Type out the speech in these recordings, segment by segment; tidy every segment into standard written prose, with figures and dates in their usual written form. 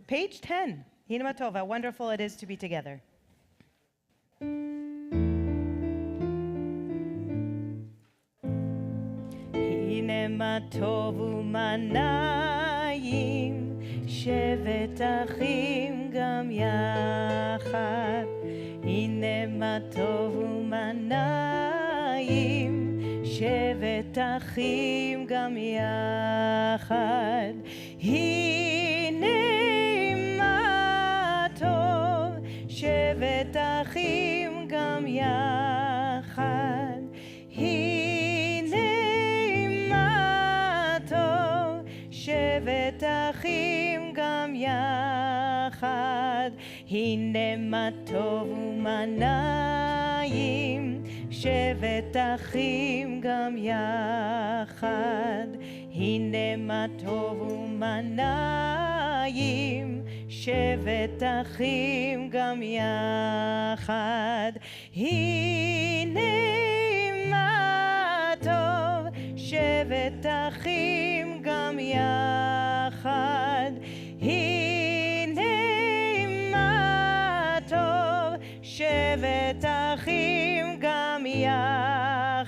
Page 10. Hina Matov, how wonderful it is to be together. Hine Matov u'manayim, shevet achim gam yachad. Hine Matov u'manayim, shevet achim gam yachad. Hine Matov, shevet achim gam yachad. Hine Matov, shevet achim gam yachad. Hine Matov u'manayim, shevet achim gam yachad. Hine Matov u'manayim, shevet achim gam yachad. Hine Matov, shevet achim gam yachad. Hine Matov, shevet achim gam yachad.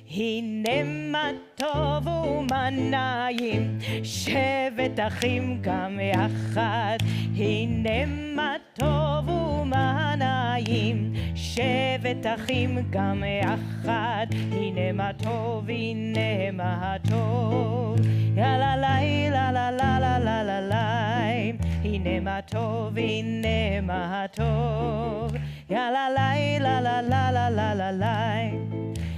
Hine Matov u'manayim, shevet achim gam yachad. Hine Matov u'manayim, shevet achim gam yachad. Hine Matov, hine Matov, ya la la la la la la la la la. Hine Matov, hine Matov, ya la la la la la la la la la.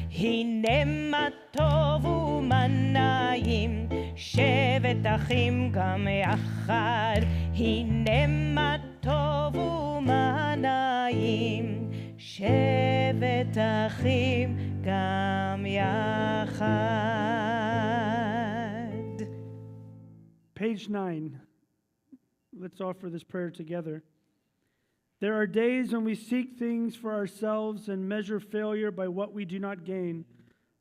Hine Matov u'manayim, shevet achim gam yachad. Hine Matov u'manayim, shevet achim gam yachad. Page 9. Let's offer this prayer together. There are days when we seek things for ourselves and measure failure by what we do not gain.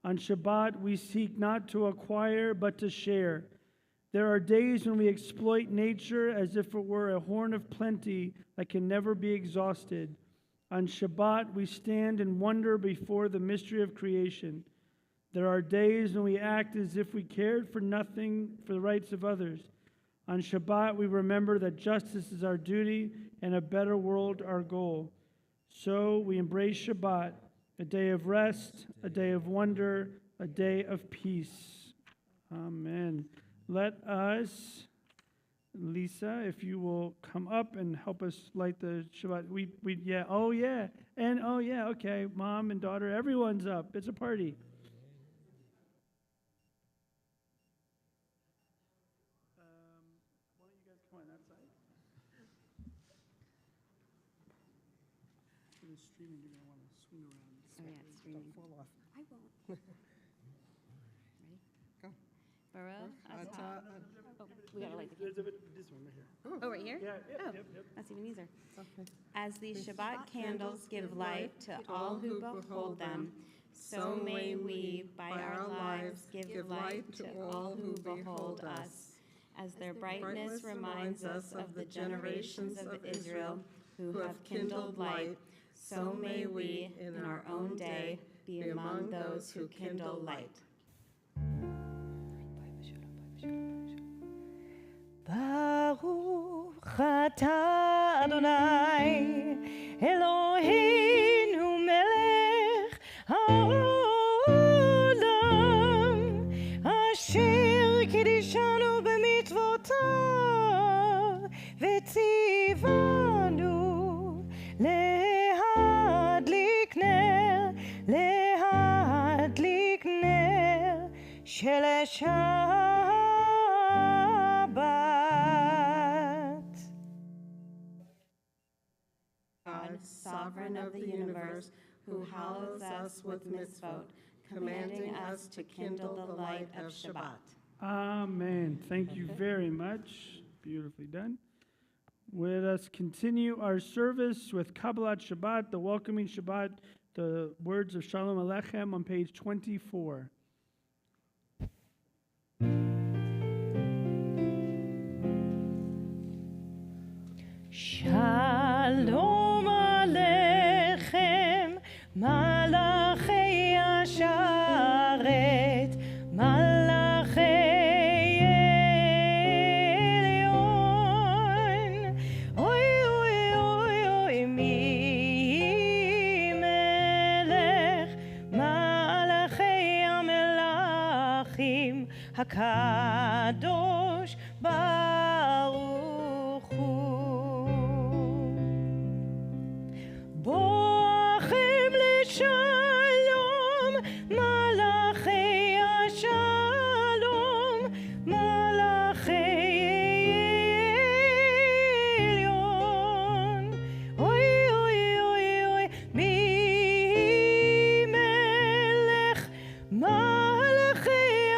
On Shabbat, we seek not to acquire, but to share. There are days when we exploit nature as if it were a horn of plenty that can never be exhausted. On Shabbat, we stand in wonder before the mystery of creation. There are days when we act as if we cared for nothing for the rights of others. On Shabbat, we remember that justice is our duty and a better world our goal. So we embrace Shabbat, a day of rest, a day of wonder, a day of peace. Amen. Let us, Lisa, if you will come up and help us light the Shabbat. Okay, mom and daughter, everyone's up. It's a party. Streaming, you're going to want to swing around. Oh, yeah, it's streaming. Don't fall off. I won't. Ready? Go. Baruch atah. Oh, we gotta light the There's candle. this one right here. Oh, right here? Yeah, Oh, yep. that's even easier. Okay. As the Shabbat candles give light to all who behold them, so may we, by our lives, give light to all who behold us, as their brightness reminds us of the generations of Israel who have kindled light. So may we, in our own day, be among those who kindle light. Baruch atah Adonai, Eloheinu melech haolam, asher kiddushanu b'mitzvotav, v'tzivanu להדליק נר של שבת. God, sovereign of the universe, who hallows us with mitzvot, commanding us to kindle the light of Shabbat. Amen. Thank you very much. Beautifully done. Let us continue our service with Kabbalat Shabbat, the welcoming Shabbat, the words of Shalom Aleichem on page 24. המלאכים הקדוש ברוך הוא. בואכם לשלום מלאכי השלום, מלאכי עליון. אוי אוי אוי אוי, מי מלך מלאכי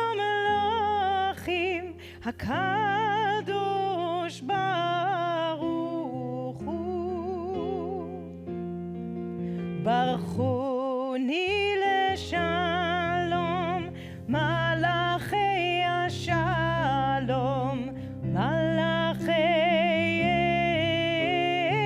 המלאכים הקדוש ברוך הוא. ברכוני לשלום מלאכי השלום, מלאכי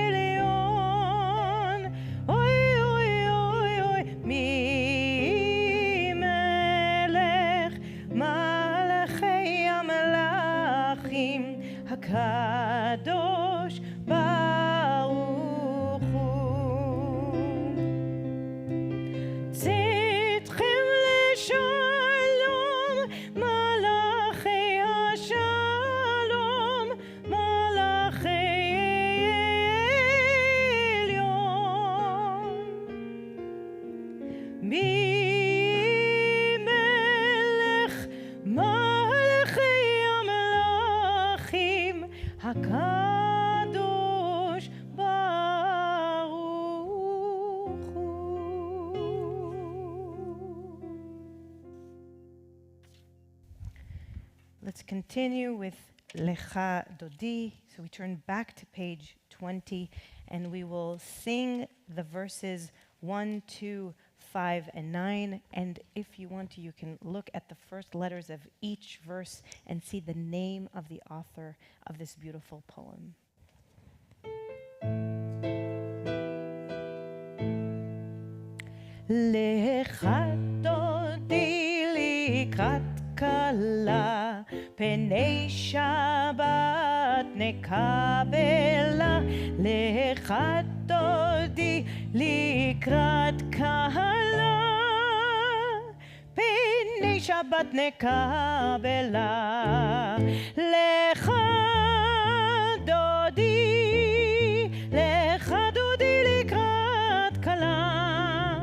עליון. אוי אוי אוי אוי, מי מלך מלאכי המלאכים הקדוש ברוך הוא. צאתכם לשלום מלאכי השלום, מלאכי עליון. מי מלך מלאכי המלאכים הקדוש ברוך הוא. Let's continue with Lecha Dodi. So we turn back to page 20 and we will sing the verses 1, 2, 5, and 9. And if you want to, you can look at the first letters of each verse and see the name of the author of this beautiful poem. Lecha Dodi likrat kala, פני שבת נקבלה. lecha dodi לקראת קהלה, פני שבת נקבלה. lecha dodi לקראת קלה,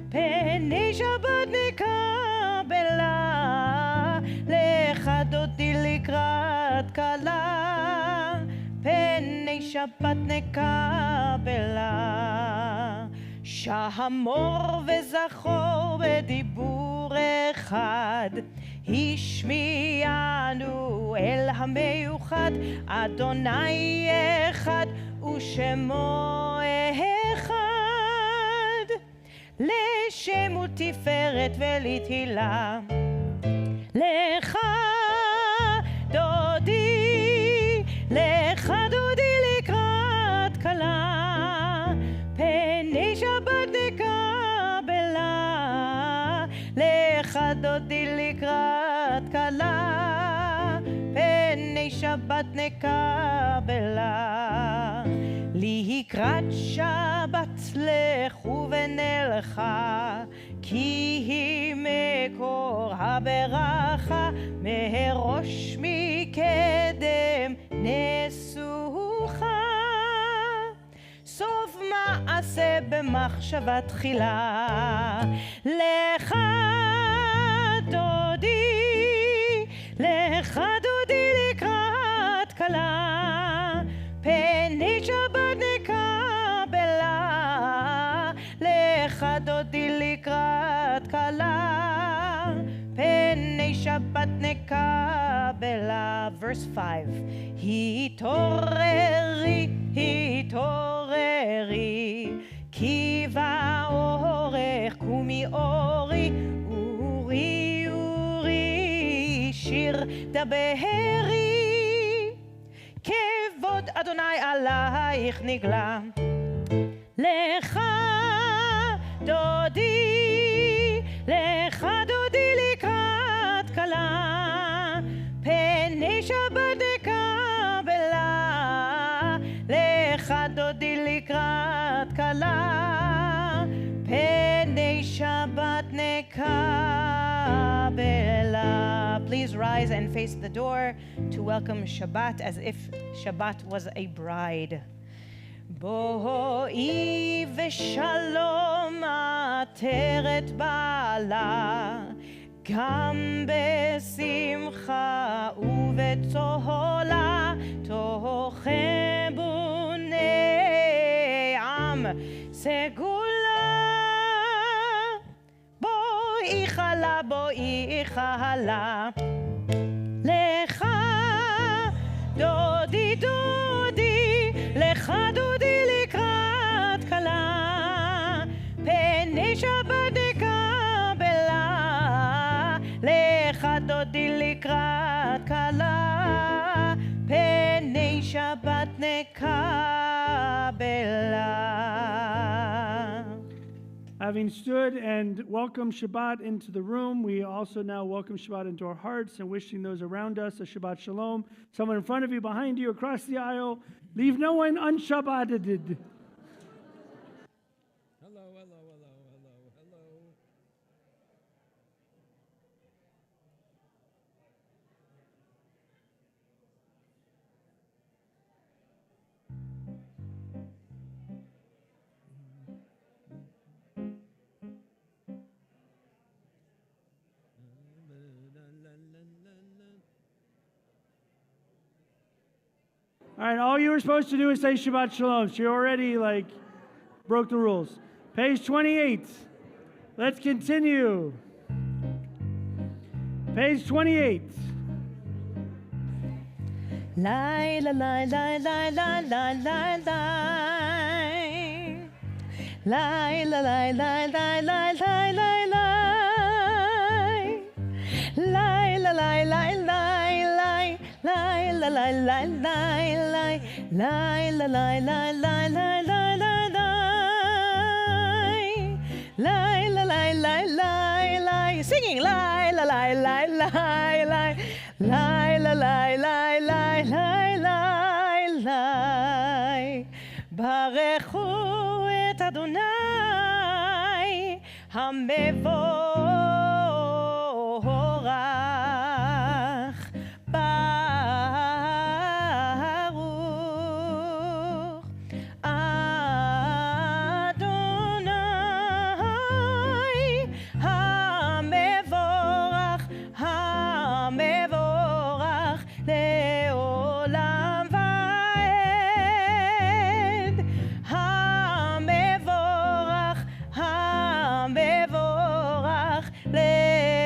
פני שבת נקבלה. lecha dodi לקראת קלה, פני שבת נקבלה. שמור וזכור בדיבור אחד, השמיענו אל המיוחד. אדוני אחד ושמו אחד, לשם ותפארת ולתהילה. lecha dodi לקראת קלה, פני שבת נקבלה. lecha dodi לקראת קלה, פני שבת נקבלה. לקראת שבת לכו ונלכה, כי היא מקור הברכה. מראש מקדם נסוכה, סוף מעשה במחשבה תחילה. lecha דודי לקראת קלה, פני שבת נקבלה. lecha דודי לקראת קלה, פני שבת נקבלה. verse 5. התעוררי, התעוררי, כי באורך קומי אורי. אורי אורי שיר דברי, כבוד אדוני עלייך נגלה. lecha דודי לקראת קלה, פני שבת נקבלה. lecha דודי לקראת קלה, פני שבת נקבלה. rise and face the door to welcome Shabbat as if Shabbat was a bride. בואי ושלום עטרת בעלה, גם בשמחה ובצהלה, תאכלו נעם סגולה. בואי חלה, בואי חלה, לך דודי דודי, לך דודי לקראת כלה, פני שבת נקבלה, לך דודי לקראת כלה, פני שבת נקבלה. Having stood and welcomed Shabbat into the room, we also now welcome Shabbat into our hearts and wishing those around us a Shabbat Shalom. Someone in front of you, behind you, across the aisle, leave no one unshabbated. Hello, hello, hello, hello, hello. All right, all you were supposed to do is say Shabbat Shalom. So you already broke the rules. Page 28. Let's continue. Page 28. Lie, lie, lie, lie, lie, lie, lie, lie, lie. Lie, lie, lie, lie, lie, lie, lie, lie, lie. Lie, lie, lie, lie, lie, lie. Lie, lie, lie, lie, lie, lie. Lie, lie, lie, lie, lie, lie, lie, lie, lie. Lie, lie, lie, lie, lie, lie. Singing lie, lie, lie, lie, lie, lie. Lie, lie, lie, lie, lie, lie, lie, lie. ברכו את אדוני המבורך, ברוך אדוני המבורך, המבורך לעולם ועד, המבורך, המבורך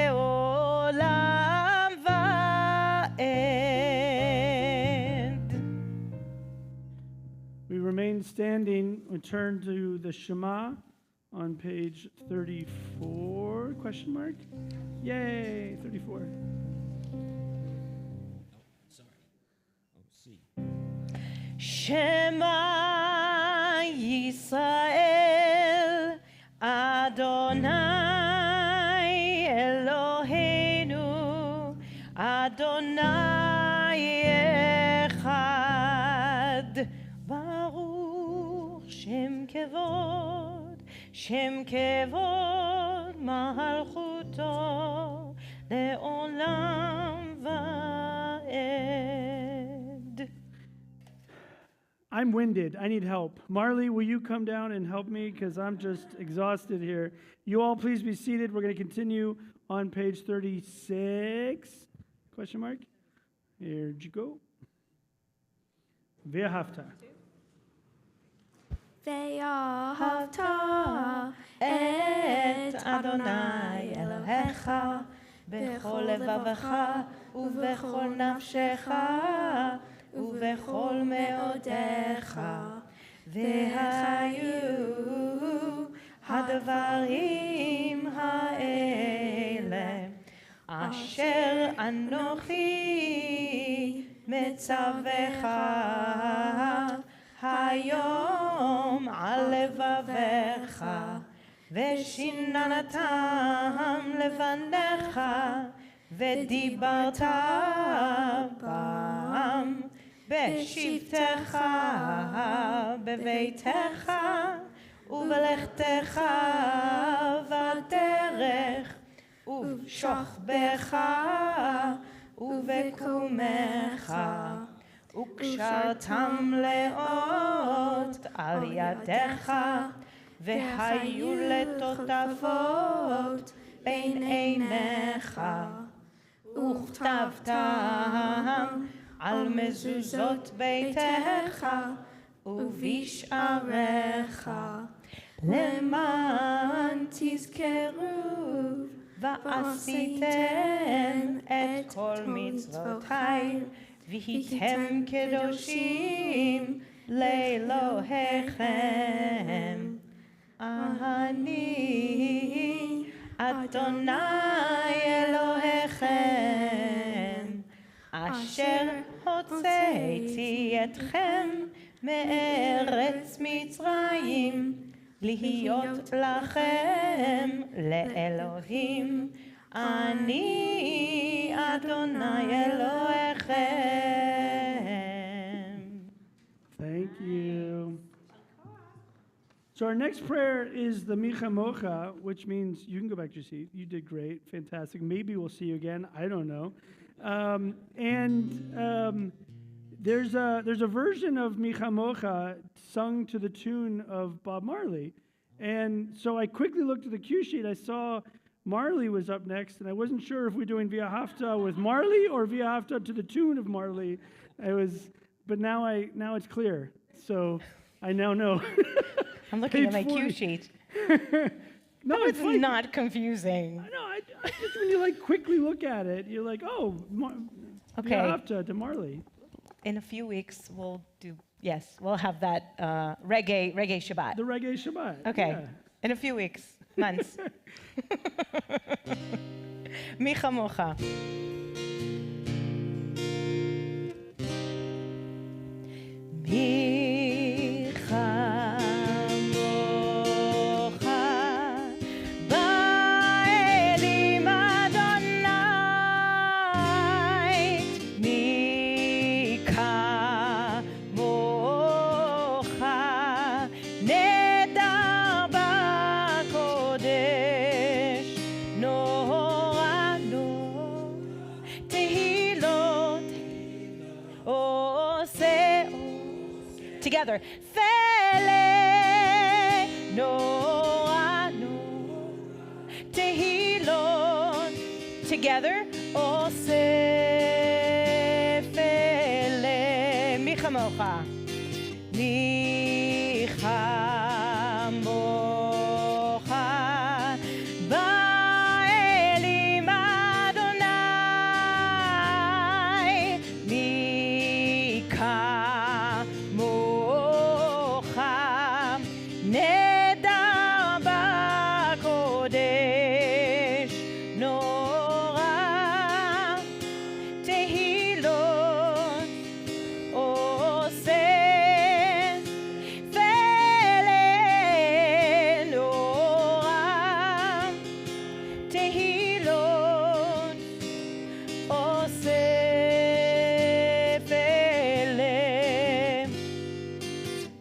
לעולם ועד. We remain standing and turn to the Shema on page 34, question mark? Yay, 34. Sorry. Oh, see. Shema Yisrael Adonai Eloheinu Adonai Echad Baruch Shem Kevod Malchuto Le'olam Va'ed. I'm winded. I need help. Marley, will you come down and help me? Because I'm just exhausted here. You all please be seated. We're going to continue on page 36. Question mark? Here you go. Ve'ahavta. ואהבת את אדוני אלוהיך בכל לבבך ובכל נפשך ובכל מאודיך, והיו הדברים האלה אשר אנוכי מצווך היום על לבביך, ושיננתם לבניך, ודיברת בם בשבתך, בביתך, ובלכתך בדרך, ובשוכבך, ובקומך, וקשרתם לאות על ידיך, והיו לטוטפות בין עיניך, וכתבתם על מזוזות ביתך ובשעריך, למען תזכרו ועשיתם את כל מצוותיי, והייתם קדושים לאלוהיכם. אני אדוני אלוהיכם, אשר הוצאתי אתכם מארץ מצרים, להיות לכם לאלוהים. אני אדוני אלוהיכם. Thank you. So our next prayer is the Micha Mocha, which means you can go back to your seat. You did great, fantastic. Maybe we'll see you again. I don't know. There's a version of Micha Mocha sung to the tune of Bob Marley, and so I quickly looked at the cue sheet. I saw Marley was up next, and I wasn't sure if we're doing Via Hafta with Marley or Via Hafta to the tune of Marley. But now it's clear. So I now know. I'm looking at my Page cue 40. sheet. No, It's it's like, not confusing. I know. I just when you like quickly look at it, you're like, oh, Okay. Via Hafta to Marley. In a few weeks, we'll have that reggae Shabbat. The Reggae Shabbat. Okay. Yeah. In a few weeks, months. Micha Mocha. Micha Mocha, Ba'elim Adonai, Micha Mocha, Nedar ba'kodesh, Noranu, Tehilot, Oseo. Together. Fele Noanu Tehilon. Together. Ose Fele Micha Mocha. Micha Mocha. Ba'elim Adonai. Micha Nedar ba'kodesh, Norah, Tehilot, Oseh, Fele, Norah, Tehilot, Oseh, Fele.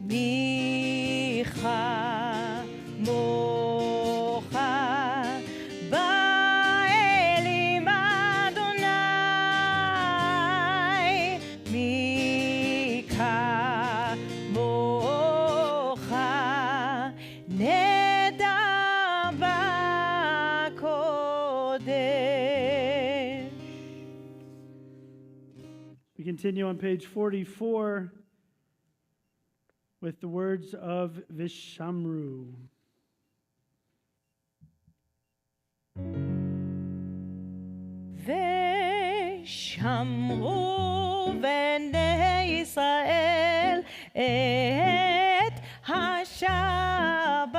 Micha Mocha, Ba'elim Adonai, Micha Mocha, Nedar ba'kodesh. We continue on page 44 with the words of Vishamru. ושמרו בני ישראל את השבת,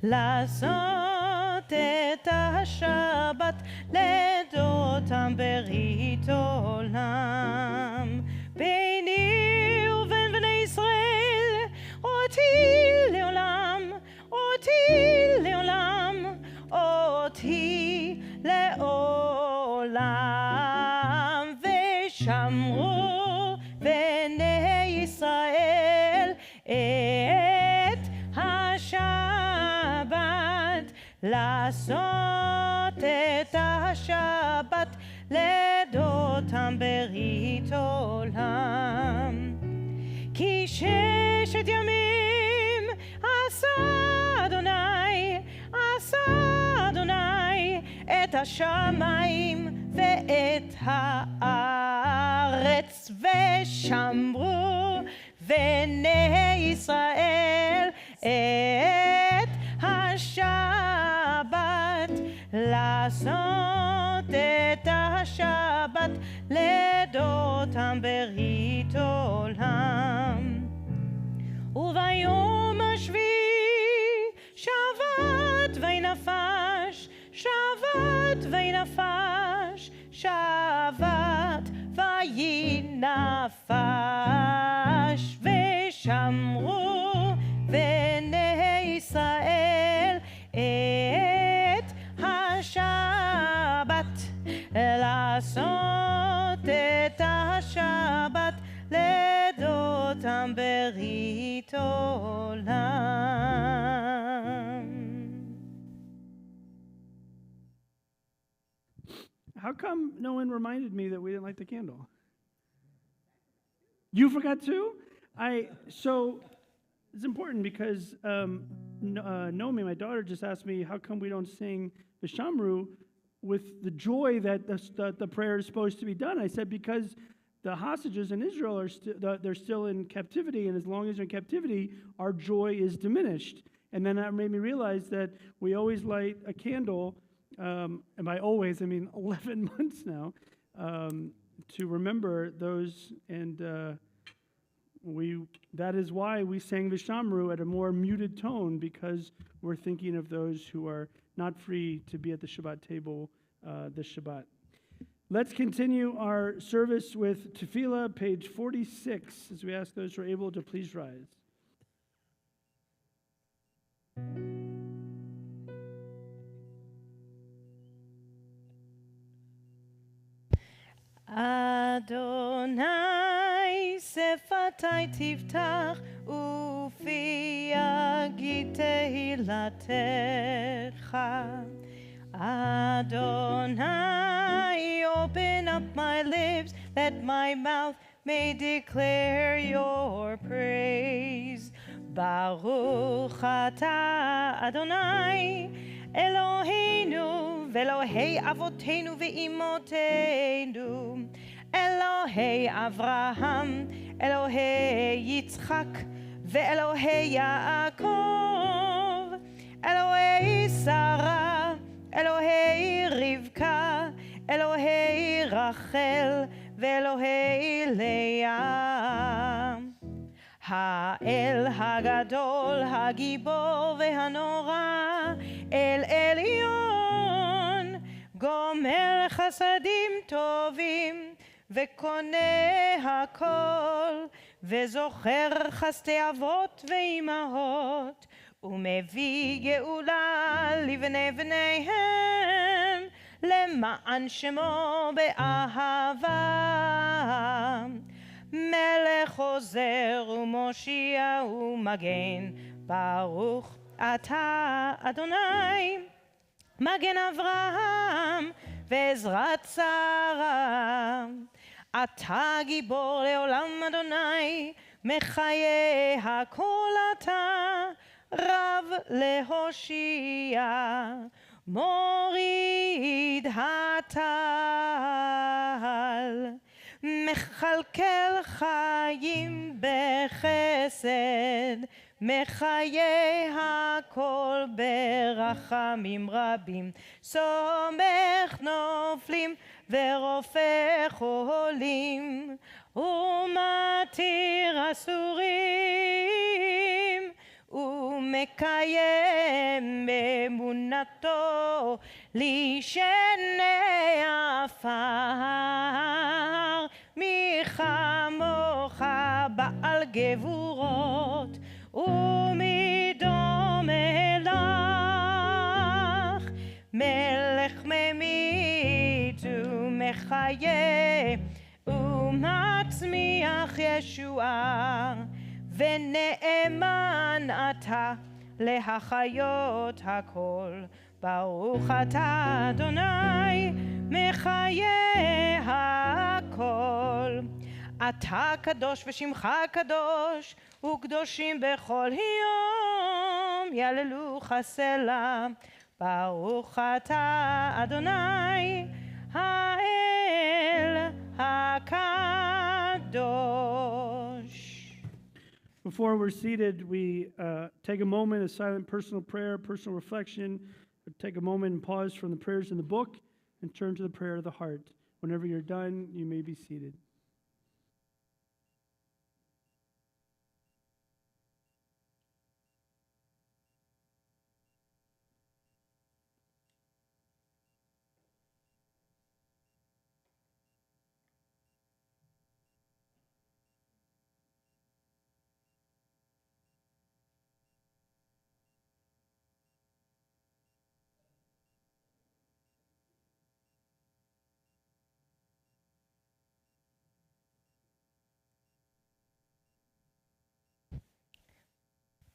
לעשות את השבת לדורותם ברית עולם. ביני ובין בני ישראל אותי לעולם, אותי לעולם, אותי לעולם. ושמרו בני ישראל את השבת, לעשות את השבת לדורותם לדותם ברית עולם. כי 6 ימים עשה אדוני את השמיים ואת הארץ, ושמרו בני ישראל את השבת, לעשות את השבת לדותם ברית עולם. וביום השביעי שבת וינפש, שבת וינפש, שבת וינפש, ושמרו בני ישראל את השבת, לעשות את השבת לדותם ברית עולם. How come no one reminded me that we didn't light the candle? You forgot too? So it's important because Naomi, my daughter, just asked me, how come we don't sing the Shamru with the joy that the prayer is supposed to be done? I said, because the hostages in Israel are they're still in captivity, and as long as they're in captivity, our joy is diminished. And then that made me realize that we always light a candle, and by always, I mean 11 months now, to remember those, and that is why we sang the Shamru at a more muted tone, because we're thinking of those who are not free to be at the Shabbat table this Shabbat. Let's continue our service with Tefillah, page 46, as we ask those who are able to please rise. Adonai sefatai tiftach ufi yagid tehilatecha. Adonai, open up my lips, that my mouth may declare your praise. Baruch atah Adonai, Eloheinu ve'Elohei avoteinu ve'imotenu, Elohei Avraham, Elohei Yitzchak, ve'Elohei Yaakov, Elohei Sarah, Elohei Rivka, Elohei Rachel, ve'Elohei Leah. האל הגדול, הגיבור והנורא, אל עליון, גומר חסדים טובים, וקונה הכל, וזוכר חסדי אבות ואימהות, ומביא גאולה לבני בניהם, למען שמו באהבה. מלך עוזר ומושיע ומגן, ברוך אתה אדוני, מגן אברהם ועזרת שרה. אתה גיבור לעולם אדוני, מחיי הכל אתה, רב להושיע, מוריד הטל. מכלכל חיים בחסד, מחיי הכל ברחמים רבים, סומך נופלים ורופא חולים, ומתיר אסורים, ומקיים אמונתו לישני עפר. מי כמוך בעל גבורות, ומי דומה לך, מלך ממית ומחיה, ומצמיח ישועה, ונאמן אתה להחיות הכל. ברוך אתה אדוני, מחיה הכל. אתה קדוש ושמך קדוש, וקדושים בכל יום, יהללוך סלה. ברוך אתה אדוני האל הקדוש. Before we're seated, we take a moment of silent personal prayer, personal reflection. Take a moment and pause from the prayers in the book and turn to the prayer of the heart. Whenever you're done, you may be seated.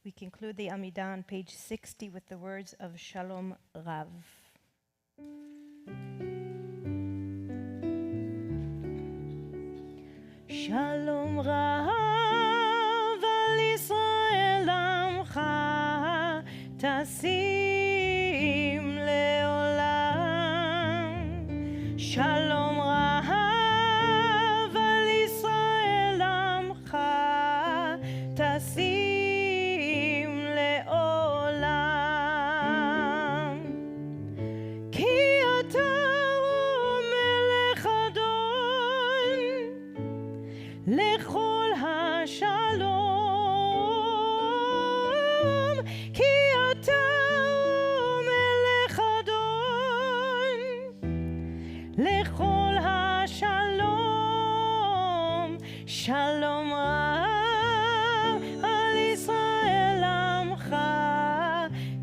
We conclude the Amidah on page 60 with the words of Shalom Rav. Shalom Rav al Yisrael amcha tasim leolam. Shalom Rav al Yisrael amcha tasim לכל השלום, כי אתה מלך אדון, לכל השלום. שלום רב על ישראל עמך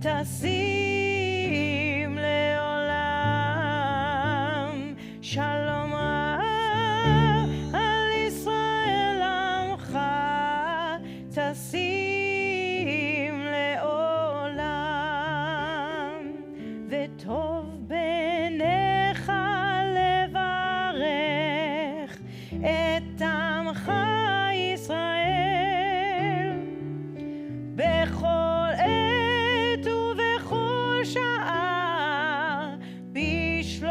תשים לעולם. שלום רב תשים לעולם, וטוב בעיניך לברך את עמך ישראל בכל עת ובכל שעה בשלומך.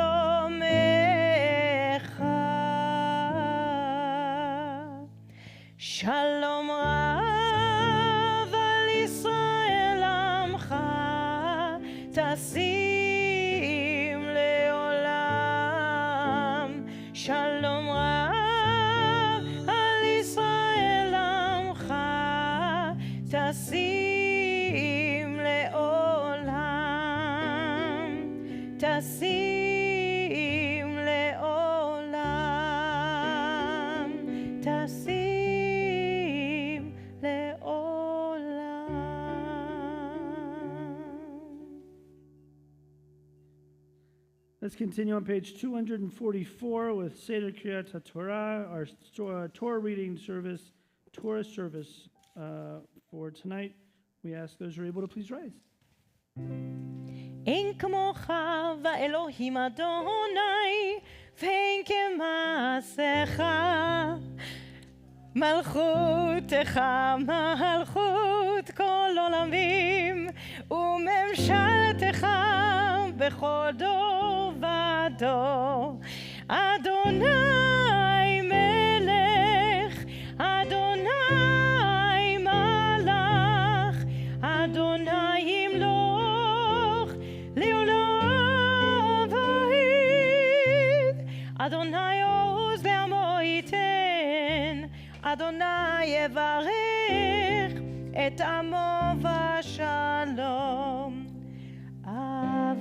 שלום רב על ישראל עמך תשים לעולם. שלום רב על ישראל עמך תשים לעולם. תשים לעולם. תשים לעולם. Let's continue on page 244 with Seder Kriyat HaTorah, our Torah reading service, Torah service for tonight. We ask those who are able to please rise. אין כמוך ואלוהים אדוני, ואין כמעשיך. מלכותך מלכות כל עולמים, וממשלתך בכל דור ודור. אדוני מלך, אדוני מלך, אדוני ימלוך לעולם ועד. אדוני עוז לעמו ייתן, אדוני יברך את עמו בשלום. אב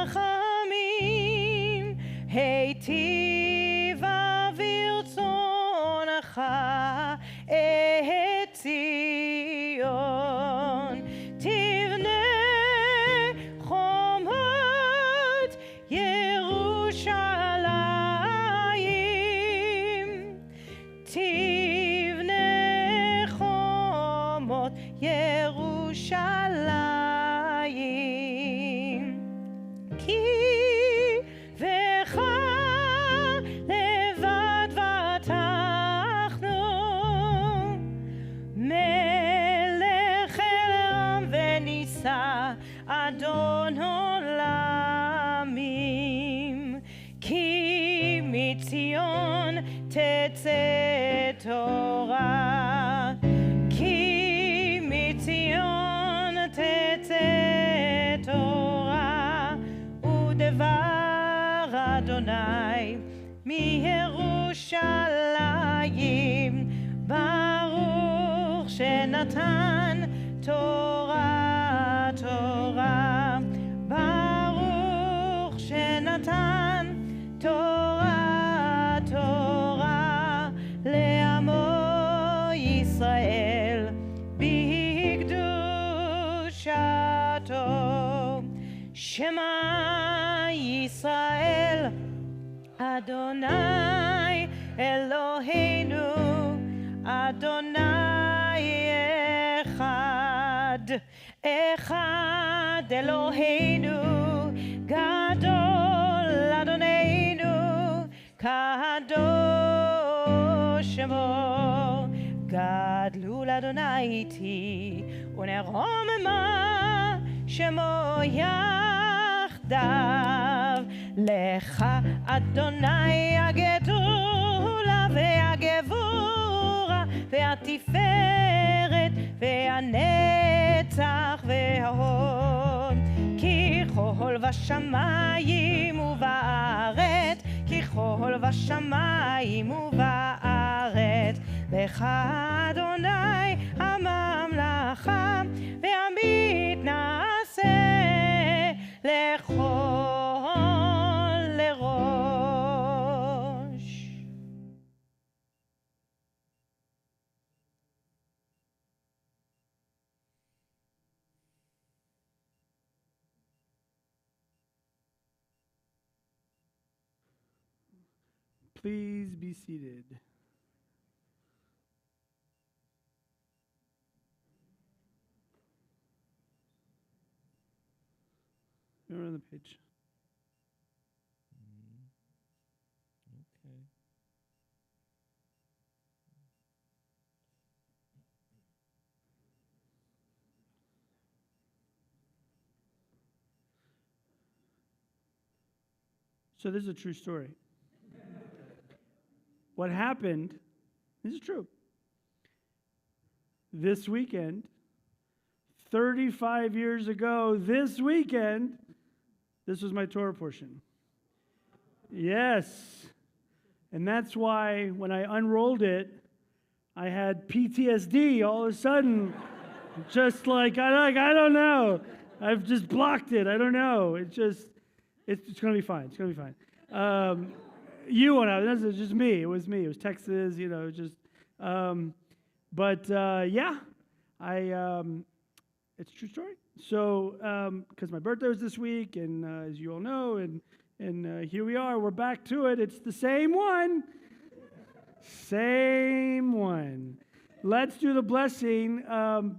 הרחמים היטיבה ברצונך את ציון. תבנה חומות ירושלים, תבנה חומות ירושלים. כי בך לבד ואתה מציון תצא תורה, כי מציון תצא תורה, ודבר אדוני מירושלים, ברוך שנתן תורה תורה, ברוך שנתן תורה תורה לעמו ישראל בקדושתו. שמע ישראל אדוני אלוהינו אדוני אחד, אחד אלוהינו גדול אדוננו קדוש שמו, גדלו לאדוני איתי ונרוממה שמו יחדיו. לך אדוני הגדולה והגבורה והתפארת והנצח וההוד, כי כל בשמיים ובארץ, כי כל בשמיים ובארץ, לך אדוני הממלכה והמתנשא לכל לראש. Please be seated. You're on the page. Okay. So this is a true story. What happened, this is true. This weekend, 35 years ago, this weekend, this was my Torah portion. Yes. And that's why when I unrolled it, I had PTSD all of a sudden. Just like, I don't know. I've just blocked it. I don't know. It's going to be fine. It's going to be fine. You went out. That's just me. It was me. It was Texas, just. Yeah, it's a true story. So, because my birthday was this week, and as you all know, and here we are. We're back to it. It's the same one. Same one. Let's do the blessing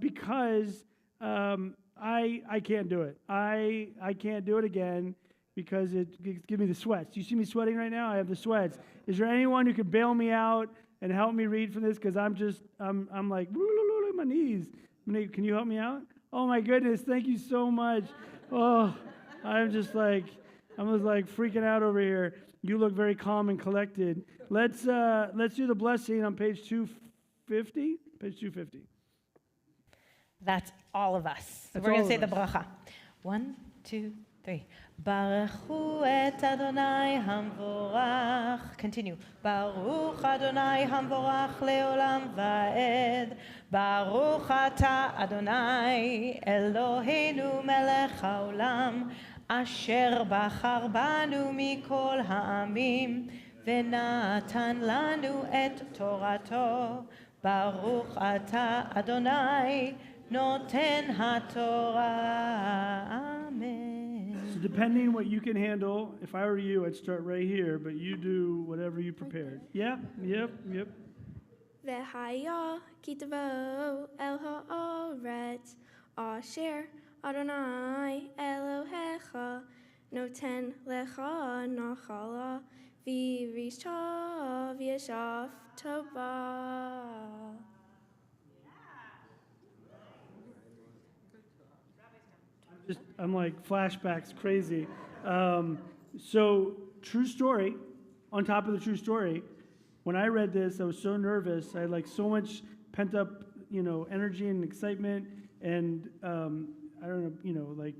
because I can't do it. I can't do it again. Because it gives me the sweats. You see me sweating right now? I have the sweats. Is there anyone who could bail me out and help me read from this? Because I'm like, my knees. Can you help me out? Oh my goodness, thank you so much. Oh, I'm just like freaking out over here. You look very calm and collected. Let's do the blessing on page 250. Page 250. That's all of us. So That's we're going all to say of the us. bracha. 1, 2, 3. ברכו את אדוני המבורך. Continue. ברוך אדוני המבורך לעולם ועד. ברוך אתה אדוני אלוהינו מלך העולם, אשר בחר בנו מכל העמים ונתן לנו את תורתו. ברוך אתה אדוני נותן התורה. אמן. So depending what you can handle, if I were you, I'd start right here, but you do whatever you prepared. Yeah, yep. והיה כתבו אל הארץ, אשר אדוני אלוהיך נותן לך נחלה, וירשת וישבת בה. I'm like flashbacks, crazy. So true story on top of the true story, when I read this, I was so nervous. I had like so much pent up, energy and excitement. And I don't know, like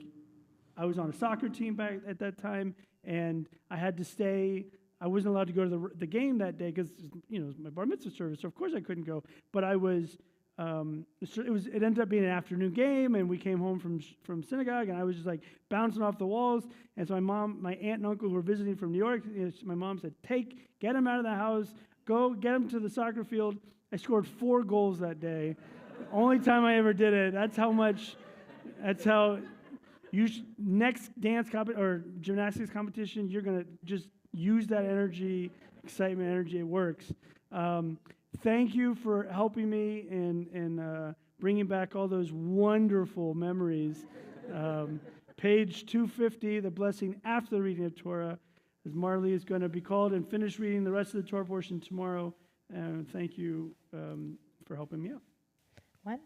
I was on a soccer team back at that time, and I had to stay. I wasn't allowed to go to the game that day because, it was my bar mitzvah service, so of course I couldn't go. But I was, it ended up being an afternoon game, and we came home from synagogue, and I was just like bouncing off the walls. And so my aunt and uncle who were visiting from New York, my mom said, get him out of the house, go get him to the soccer field. I scored 4 goals that day. Only time I ever did it. That's how next dance or gymnastics competition, you're going to just use that energy, excitement, energy. It works. Thank you for helping me and bringing back all those wonderful memories. Page 250, the blessing after the reading of Torah, as Marley is going to be called and finish reading the rest of the Torah portion tomorrow. And thank you for helping me out. 1,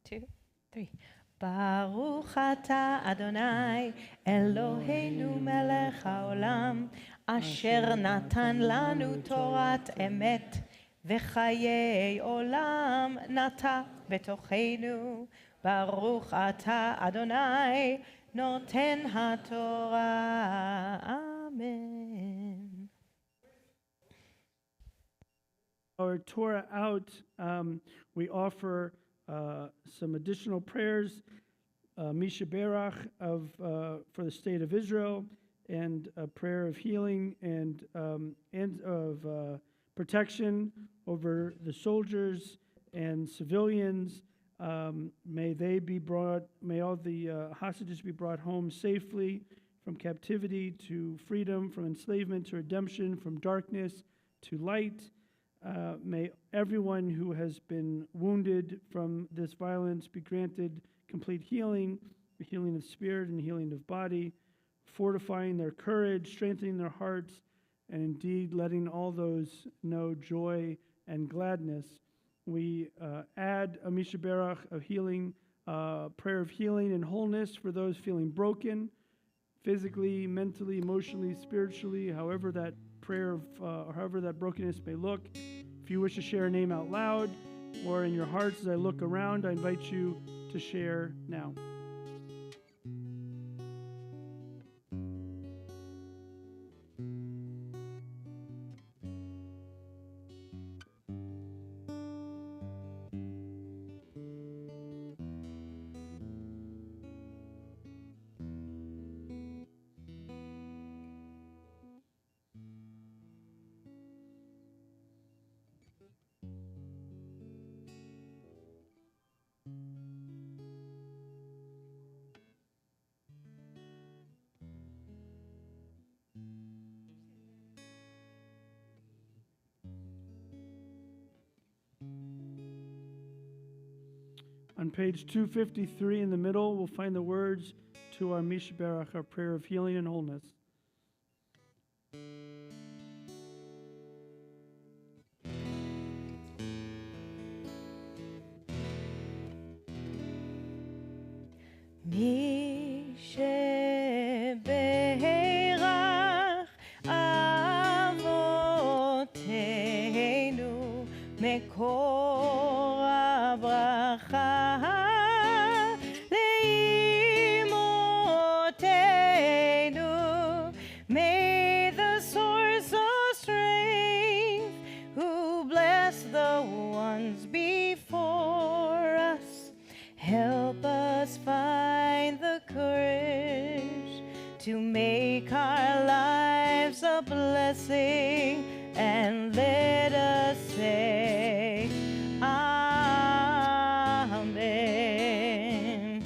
2, 3. Baruch atah Adonai Eloheinu melech haolam asher natan lanu torat emet v'chayei olam nata betochenu. Baruch atah Adonai noten haTorah. Amen. Our Torah out, we offer some additional prayers, Misha Berach for the state of Israel, and a prayer of healing and of protection over the soldiers and civilians. May all the hostages be brought home safely from captivity to freedom, from enslavement to redemption, from darkness to light. May everyone who has been wounded from this violence be granted complete healing, the healing of spirit and healing of body, fortifying their courage, strengthening their hearts, and indeed letting all those know joy and gladness. We add a Misha Berach of healing, prayer of healing and wholeness for those feeling broken, physically, mentally, emotionally, spiritually, however that prayer or however that brokenness may look. If you wish to share a name out loud or in your hearts as I look around, I invite you to share now. On page 253 in the middle, we'll find the words to our Misha Berach, our prayer of healing and wholeness. Avotenu mekor habracha leimotenu. May the source of strength, who bless the ones before us, help us find the courage to make our lives a blessing, and let us say, Amen.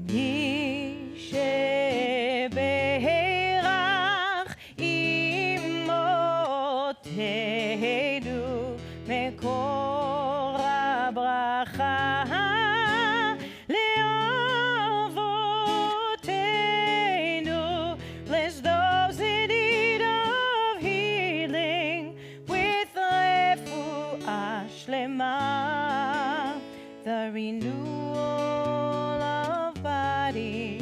Mishe Berach imotenu mekor habracha leavotenu. Bless those in need of healing with refuah shlema, the renewal of body,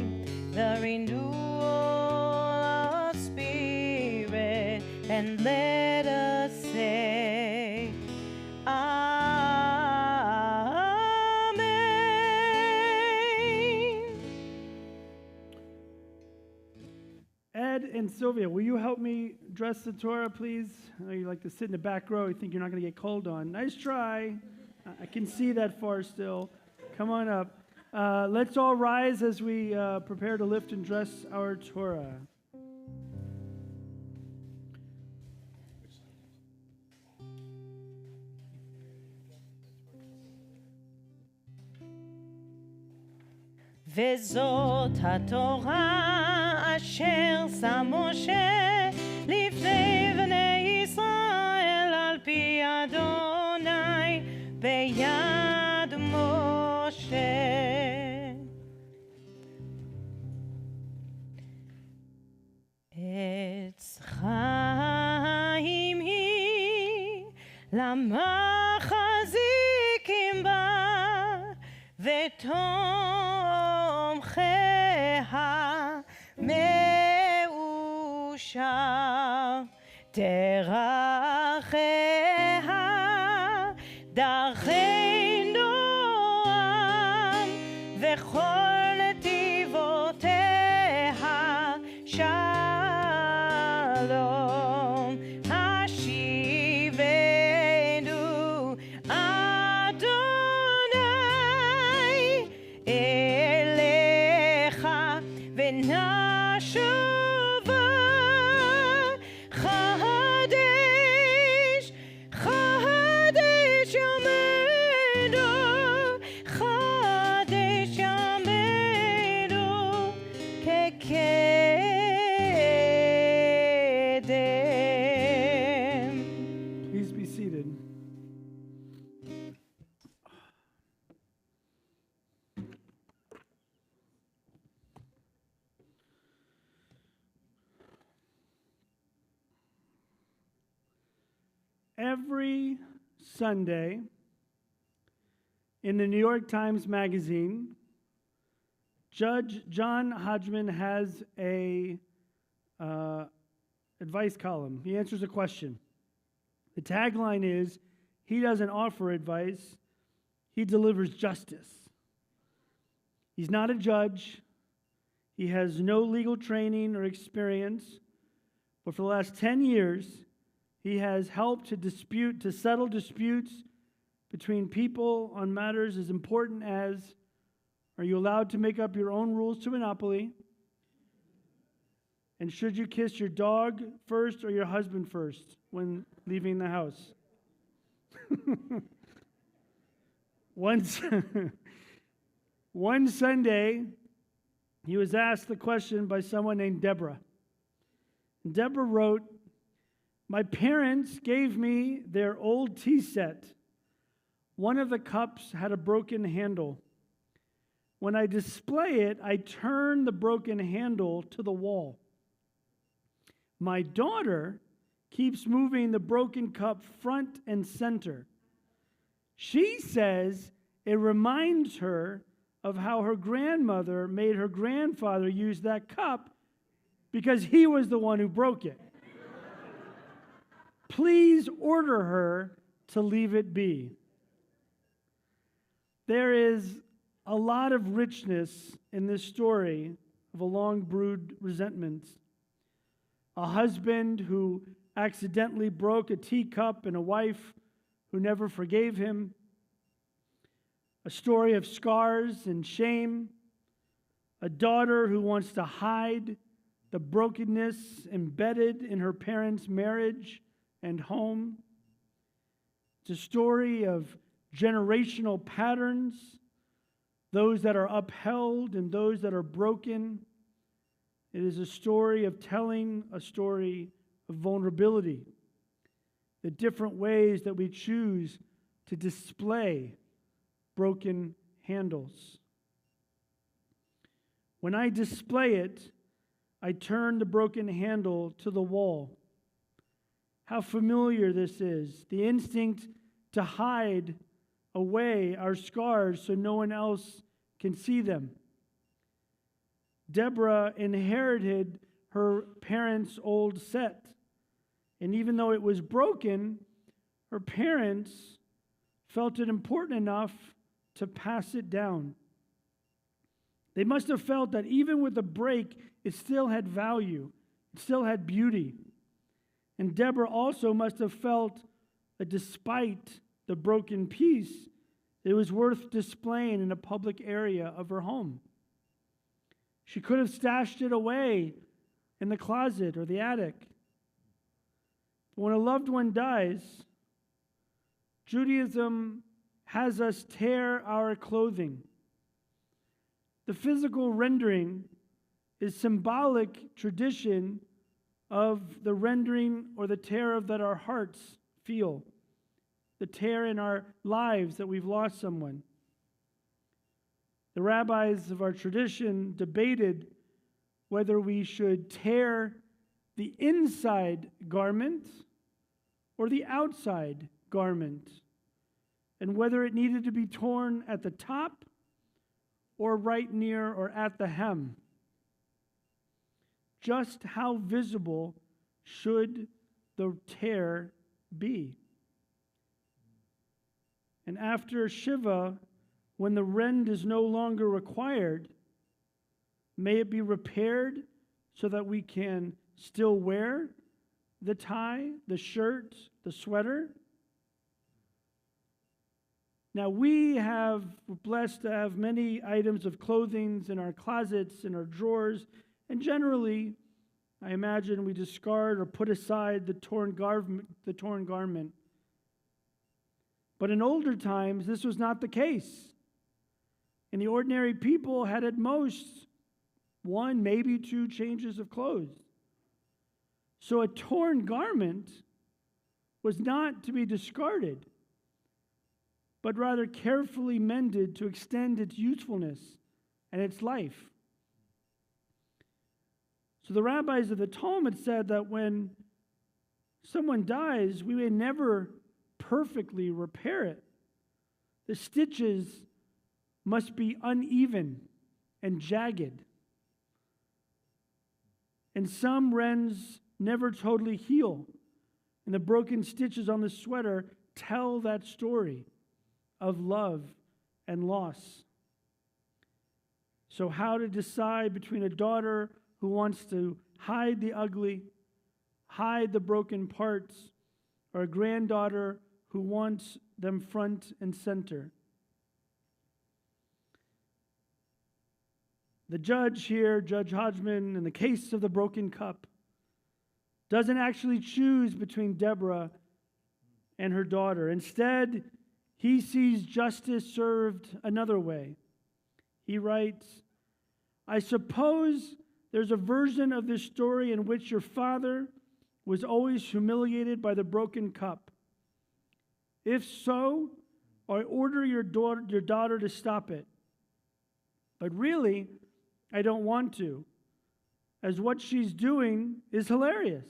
the renewal of spirit. and let us say, Amen. Ed and Sylvia, will you help me dress the Torah, please? I know you like to sit in the back row. You think you're not going to get called on. Nice try. I can see that far still. Come on up. Let's all rise as we prepare to lift and dress our Torah. וזאת התורה אשר שם משה לפני בני ישראל על פי אדוני ביד משה. עץ חיים היא למחזיקים בה ותומכיה מאושר דרכיה דרכי נועם וכל נתיבותיה שלום השיבנו אדוני אליך ונשובה חדש חדש ימינו חדש ימינו כקדם. Please be seated. Every Sunday in the New York Times Magazine, Judge John Hodgman has a advice column. He answers a question. The tagline is, he doesn't offer advice, he delivers justice. He's not a judge. He has no legal training or experience. But for the last 10 years, he has helped to settle disputes between people on matters as important as, are you allowed to make up your own rules to Monopoly? And should you kiss your dog first or your husband first when leaving the house? One Sunday, he was asked the question by someone named Deborah. Deborah wrote, "My parents gave me their old tea set. One of the cups had a broken handle. When I display it, I turn the broken handle to the wall. My daughter keeps moving the broken cup front and center. She says it reminds her of how her grandmother made her grandfather use that cup because he was the one who broke it. Please order her to leave it be." There is a lot of richness in this story of a long-brewed resentment. A husband who accidentally broke a teacup and a wife who never forgave him. A story of scars and shame. A daughter who wants to hide the brokenness embedded in her parents' marriage and home. It's a story of generational patterns, those that are upheld and those that are broken. It is a story of telling a story of vulnerability, the different ways that we choose to display broken handles. When I display it, I turn the broken handle to the wall. How familiar this is, the instinct to hide away our scars so no one else can see them. Deborah inherited her parents' old set, And even though it was broken, her parents felt it important enough to pass it down. They must have felt that even with the break, it still had value. It still had beauty. And Deborah also must have felt that despite the broken piece, it was worth displaying in a public area of her home. She could have stashed it away in the closet or the attic. But when a loved one dies, Judaism has us tear our clothing. The physical rendering is symbolic tradition of the rendering or the tear that our hearts feel, the tear in our lives that we've lost someone. The rabbis of our tradition debated whether we should tear the inside garment or the outside garment, and whether it needed to be torn at the top or right near or at the hem. Just how visible should the tear be? And after Shiva, when the rend is no longer required, may it be repaired so that we can still wear the tie, the shirt, the sweater. Now we're blessed to have many items of clothing in our closets, in our drawers, and generally, I imagine we discard or put aside the torn garment. But in older times, this was not the case. And the ordinary people had at most one, maybe two changes of clothes. So a torn garment was not to be discarded, but rather carefully mended to extend its usefulness and its life. So the rabbis of the Talmud said that when someone dies, we may never perfectly repair it. The stitches must be uneven and jagged. And some rends never totally heal. And the broken stitches on the sweater tell that story of love and loss. So how to decide between a daughter who wants to hide the ugly, hide the broken parts, or a granddaughter who wants them front and center? The judge here, Judge Hodgman, in the case of the broken cup, doesn't actually choose between Deborah and her daughter. Instead, he sees justice served another way. He writes, "I suppose there's a version of this story in which your father was always humiliated by the broken cup. If so, I order your daughter to stop it. But really, I don't want to, as what she's doing is hilarious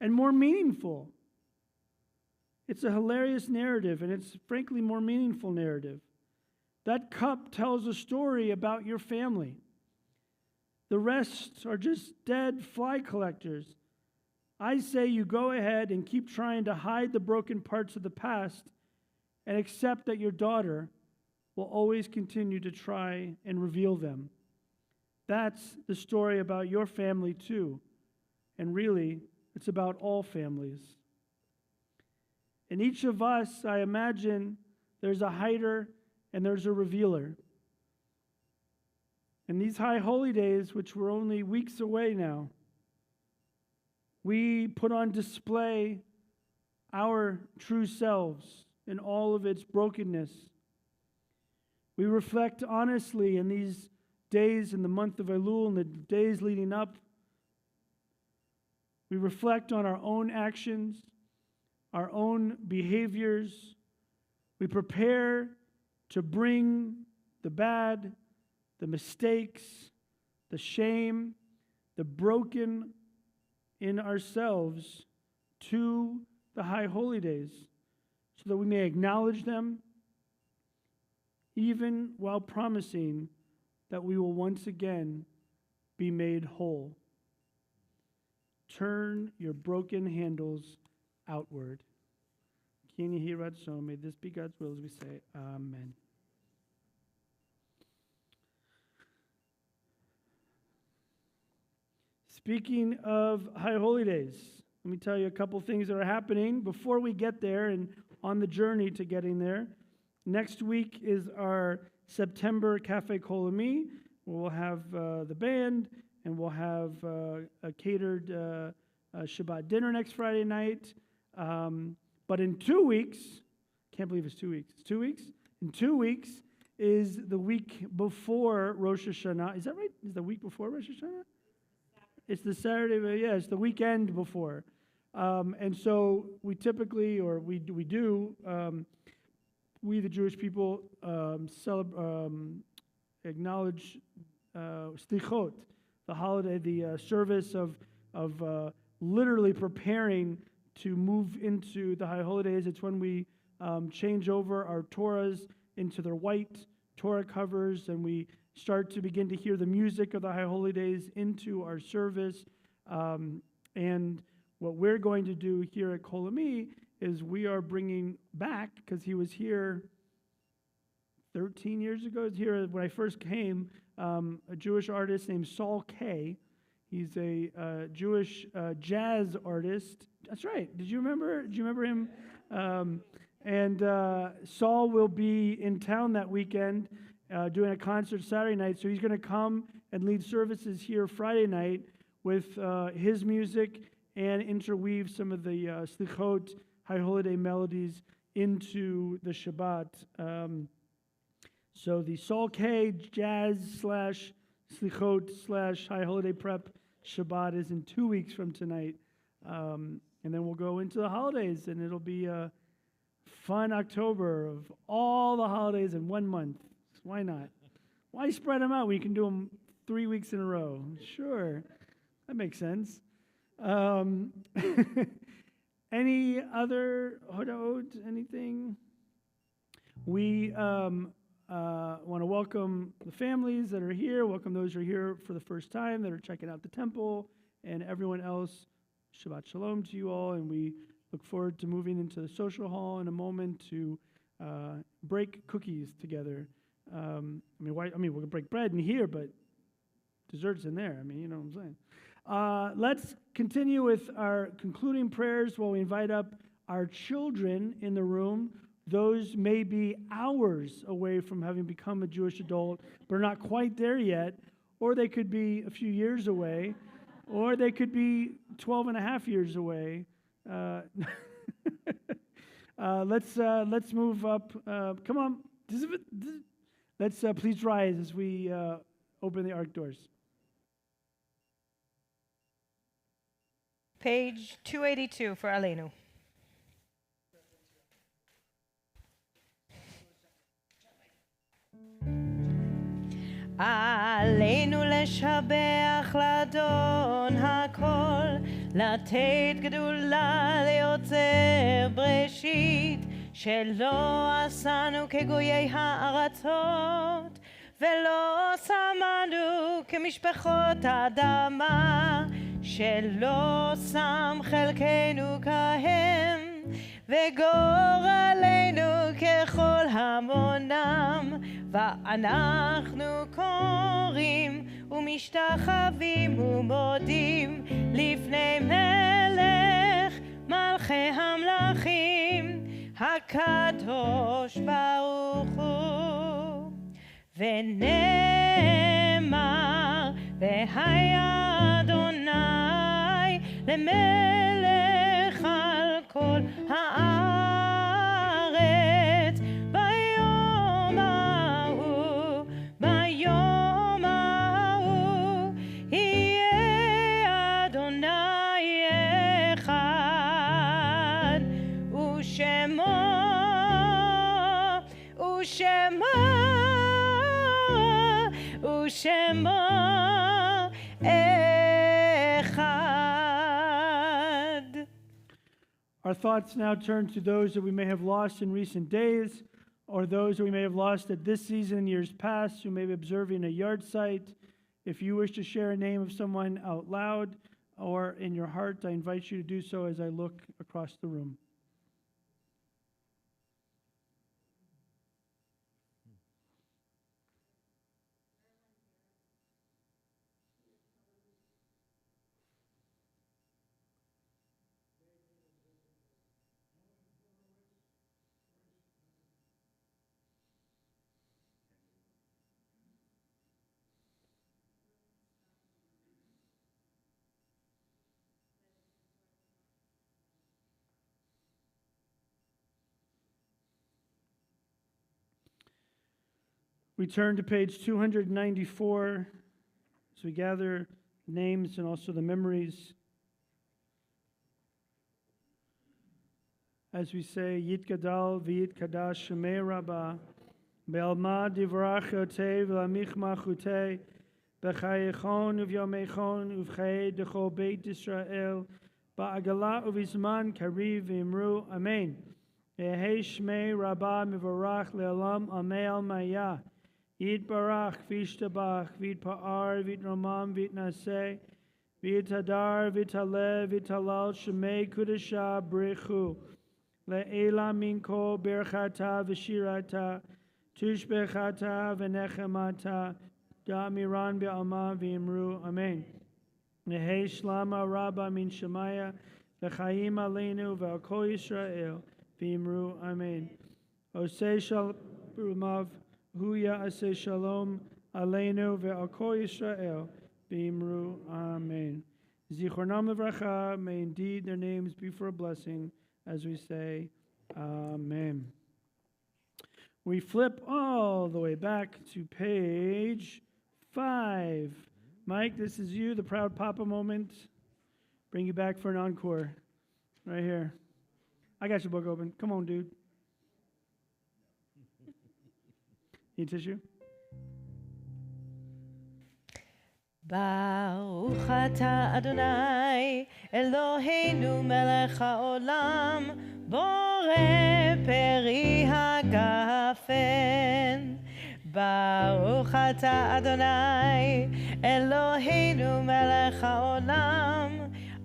and more meaningful. It's a hilarious narrative, and it's frankly more meaningful narrative. That cup tells a story about your family. The rest are just dead fly collectors. I say you go ahead and keep trying to hide the broken parts of the past and accept that your daughter will always continue to try and reveal them. That's the story about your family too. And really, it's about all families. In each of us, I imagine there's a hider and there's a revealer. In these high holy days, which we're only weeks away now, we put on display our true selves in all of its brokenness. We reflect honestly in these days in the month of Elul and the days leading up. We reflect on our own actions, our own behaviors. We prepare to bring the bad, the mistakes, the shame, the broken in ourselves to the high holy days so that we may acknowledge them, even while promising that we will once again be made whole. turn your broken handles outward. Can you hear that? So may this be God's will as we say, Amen. Speaking of High Holy Days, let me tell you a couple things that are happening before we get there and on the journey to getting there. Next week is our September Cafe Kol Ami. We'll have the band, and we'll have a catered Shabbat dinner next Friday night. But in 2 weeks, can't believe it's 2 weeks. It's 2 weeks? In 2 weeks is the week before Rosh Hashanah. Is that right? Is the week before Rosh Hashanah? It's the Saturday, yeah, it's the weekend before. And so we typically, or we do, we the Jewish people acknowledge Slichot, the holiday, the service of literally preparing to move into the High Holy Days. It's when we change over our Torahs into their white Torah covers, and we start to begin to hear the music of the High Holy Days into our service. And what we're going to do here at Kol Ami is we are bringing back, because he was here 13 years ago. He was here when I first came, a Jewish artist named Saul Kay. He's a Jewish jazz artist. That's right. Did you remember him? And Saul will be in town that weekend doing a concert Saturday night. So he's going to come and lead services here Friday night with his music and interweave some of the Slichot High Holiday melodies into the Shabbat. So the Saul K jazz / Slichot / High Holiday Prep Shabbat is in 2 weeks from tonight. And then we'll go into the holidays, and it'll be a fun October of all the holidays in 1 month. Why not? Why spread them out when you can do them 3 weeks in a row? Sure, that makes sense. Any other hodot, anything? We want to welcome the families that are here, welcome those who are here for the first time, that are checking out the temple, and everyone else. Shabbat Shalom to you all, and we look forward to moving into the social hall in a moment to break cookies together. We're going to break bread in here, but dessert's in there. You know what I'm saying. Let's continue with our concluding prayers while we invite up our children in the room. Those may be hours away from having become a Jewish adult, but are not quite there yet, or they could be a few years away, or they could be 12 and a half years away. Let's move up. Come on. Let's please rise as we open the ark doors. Page 282 for Aleinu. עלינו לשבח לאדון הכל, לתת גדולה ליוצר בראשית, שלא עשנו כגויי הארצות, ולא שמנו כמשפחות האדמה, שלא שם חלקנו כהם, וגורלנו ככל המונם, ואנחנו קוראים ומשתחווים ומודים לפני מלך מלכי המלכים הקדוש ברוך הוא. ונאמר והיה אדוני למלך על כל הארץ ביום ההוא יהיה אדוני אחד ושמו אחד. Our thoughts now turn to those that we may have lost in recent days, or those that we may have lost at this season in years past, who may be observing a yard site. If you wish to share a name of someone out loud, or in your heart, I invite you to do so as I look across the room. We turn to page 294 as we gather names and also the memories. As we say, Yit Gadal v'Yit Kadash Shemei Rabbah, Be'alma Divrach Yotei V'lamich Machutei, B'chayechon Uv'yomechon Uv'chayei Dechol Beit Yisrael, Ba'agala Uv'izman Kariv V'imru, Amen. Yehei Shmei Rabbah Mivarach Le'olam Amei Al-Maya, Yit Barach V'ishtabach, V'it Pa'ar, V'it Romam, V'it Naseh, V'it Hadar, V'it Halev, V'it Halal Shemei Kudasha Brechu, Le'ela Minko Berchata V'shirata, Tushbechata V'nechemata, Da'miran Be'alma V'imru, Amen. Yehei Shlama Rabba Min Shemaya, L'chaim Aleinu V'al Kol Yisrael, V'imru, Amen. Osei Shalom, Huya Aseh Shalom, Aleinu Ve'al Kol Yisrael, V'imru, Amen. Zichronam Levracha, may indeed their names be for a blessing, as we say, Amen. We flip all the way back to page 5. Mike, this is you, the proud papa moment. Bring you back for an encore. Right here. I got your book open. Come on, dude. Need tissue? Baruch atah Adonai Eloheinu melech haolam borei peri hagafen. Baruch atah Adonai Eloheinu melech haolam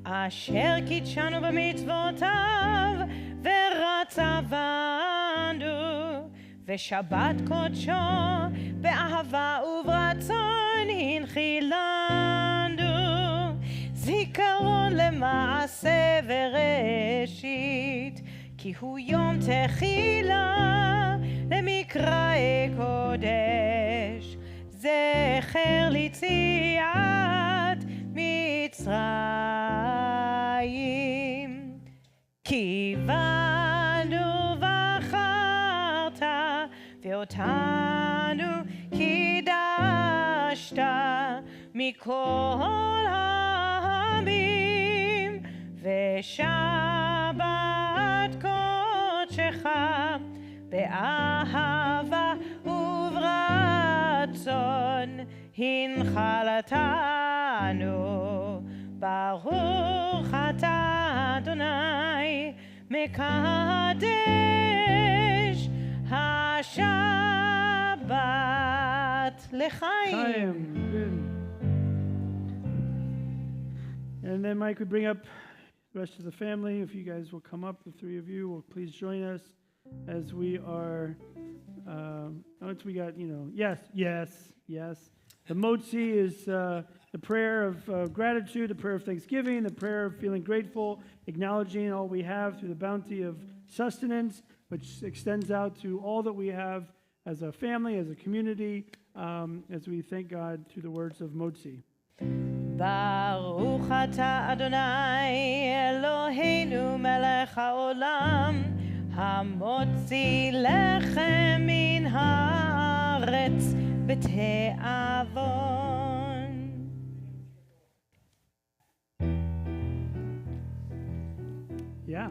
asher kitshanu b'mitzvotav v'ratzavanu ושבת קודשו באהבה וברצון הנחילנו זיכרון למעשה וראשית כי הוא יום תחילה למקראי קודש זכר ליציאת מצרים כי בנו בחרת ואותנו קידשת מכל העמים ושבת קודשך באהבה וברצון הנחלתנו ברוך אתה אדוני מקדש השבת לחיים. And then Mike would bring up the rest of the family. If you guys will come up, the three of you will please join us as we are, once we got, yes. The motzi is the prayer of gratitude, the prayer of thanksgiving, the prayer of feeling grateful, acknowledging all we have through the bounty of sustenance, which extends out to all that we have as a family, as a community, as we thank God through the words of motzi. ברוך אתה אדוני אלוהינו מלך העולם המוציא לחם מן הארץ בתיאבון. Yeah,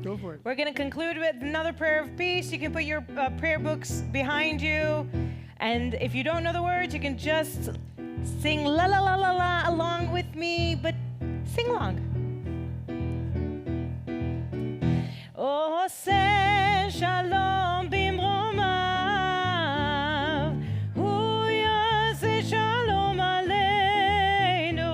go for it. We're going to conclude with another prayer of peace. You can put your prayer books behind you. And if you don't know the words, you can just sing la la la la la along with me, but sing along. עושה שלום במרומיו, הוא יעשה שלום עלינו,